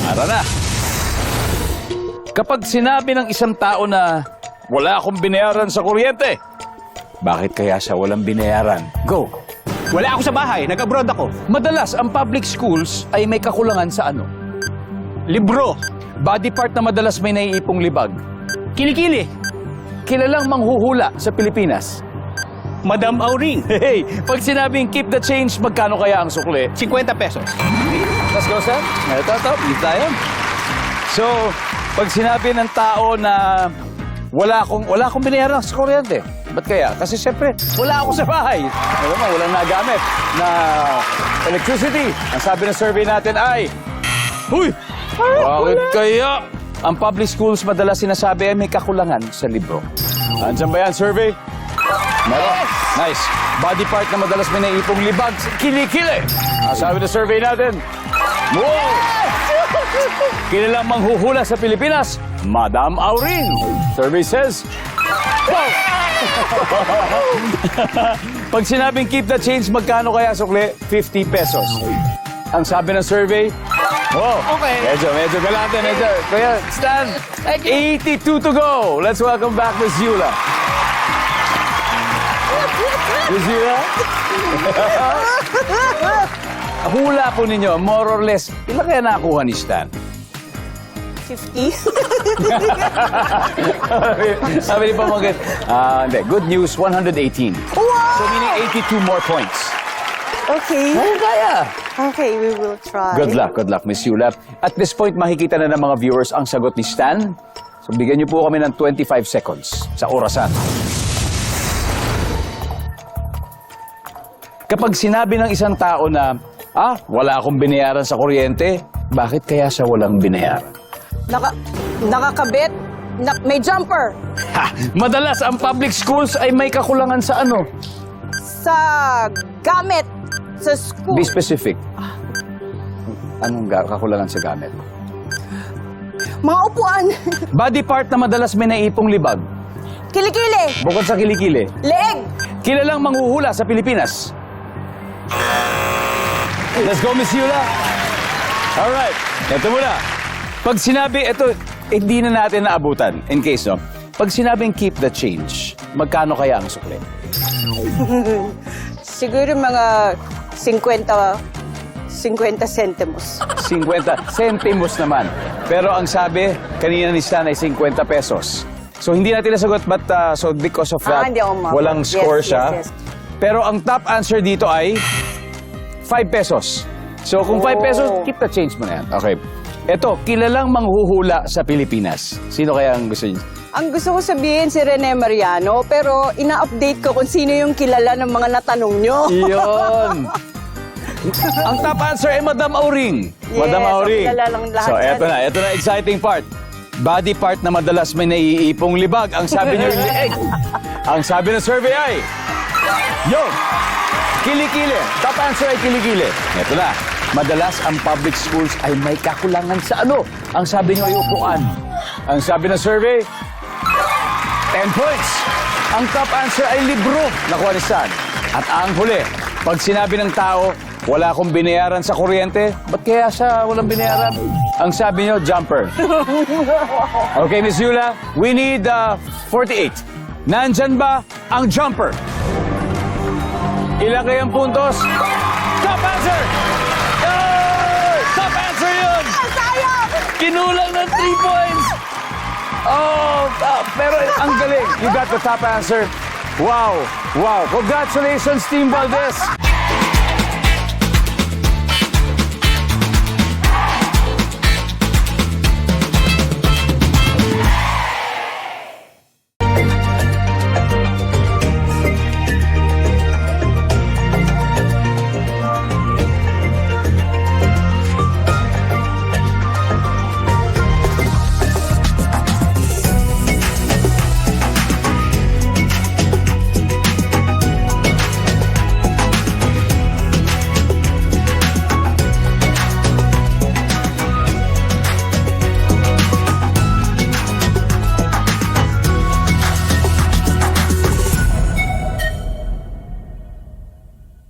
Ara na. Kapag sinabi ng isang tao na wala akong binayaran sa kuryente, bakit kaya siya walang binayaran? Go! Wala ako sa bahay, nag-abroad ako. Madalas, ang public schools ay may kakulangan sa ano? Libro, Body part na madalas may naiipong libag. kilikili, Kilalang manghuhula sa Pilipinas. Madam Auring, Hey, pag sinabing keep the change, magkano kaya ang sukli? 50 pesos. Let's go, sir. Ito, please tayo. So, pag sinabi ng tao na wala akong binayaran sa kuryente, ba't kaya? Kasi siyempre, wala ako sa bahay. Alam mo, walang nagamit na electricity. Ang sabi ng survey natin ay, huy, bakit kaya? Ang public schools madalas sinasabi ay may kakulangan sa libro. Andiyan ba yan, survey? Meron? Nice. Body part na madalas may naipong libag, kilikili. Ang sabi ng survey natin, wow! Kilalang manghuhula sa Pilipinas, Madam Auring. Survey says, wow! Pag sinabing keep the change, magkano kaya sukli? 50 pesos. Ang sabi ng survey, wow! Okay. Medyo galante, medyo. Kaya, Stan, 82 to go. Let's welcome back Miss Yula. Miss Yula? Hula po ninyo, more or less, ilan kaya nakuha ni Stan? 50? Sabi ni Pamangkin, hindi. Good news, 118. Wow! So meaning 82 more points. Okay. Ano kaya? Okay, we will try. Good luck, Miss Yula. At this point, makikita na ng mga viewers ang sagot ni Stan. So bigyan niyo po kami ng 25 seconds sa orasan. Kapag sinabi ng isang tao na, wala akong binayaran sa kuryente, bakit kaya siya walang binayaran? Nakakabit. May jumper. Madalas, ang public schools ay may kakulangan sa ano? Sa gamit. Sa school. Be specific. Anong kakulangan sa gamit? Mga upuan. Body part na madalas may naipong libag. Kilikili. Bukod sa kilikili. Leeg. Kilalang manghuhula sa Pilipinas. Let's go, Miss Yula. Alright, eto muna. Pag sinabi, hindi na natin naabutan. In case, no? Pag sinabing keep the change, magkano kaya ang sukli? Siguro mga 50 centimos. 50 centimos naman. Pero ang sabi, kanina ni Stan ay 50 pesos. So hindi natin nasagot, but so because of that, Hindi ako mabot. walang score Yes, siya. yes. Pero ang top answer dito ay 5 pesos. So kung 5 pesos, keep the change mo na yan. Okay. Ito, kilalang manghuhula sa Pilipinas. Sino kaya ang gusto niyo? Ang gusto ko sabihin si Rene Mariano, pero ina-update ko kung sino yung kilala ng mga natanong nyo. Iyon! Ang top answer ay Madam Auring. Yes, Madam Auring. ang kilala lang lahat So, yan. eto na exciting part. Body part na madalas may naiipong libag. Ang sabi niyo yung leeg. Ang sabi ng survey ay, yun! Kilikili. Top answer ay kilikili. Ito na. Madalas ang public schools ay may kakulangan sa ano? Ang sabi niyo ay upuan. Ang sabi ng survey, 10 points. Ang top answer ay libro. Nakuha ni Stan. At ang huli, pag sinabi ng tao, wala akong binayaran sa kuryente, ba't kaya siya walang binayaran? Ang sabi niyo, jumper. Okay, Miss Yula, we need 48. Nandyan ba ang jumper? Ilan kayang puntos? Top answer! Yay! Top answer yun! Sayang! Kinulang ng 3 points! Oh, pero ang galing. You got the top answer. Wow! Wow! Congratulations, Team Valdez!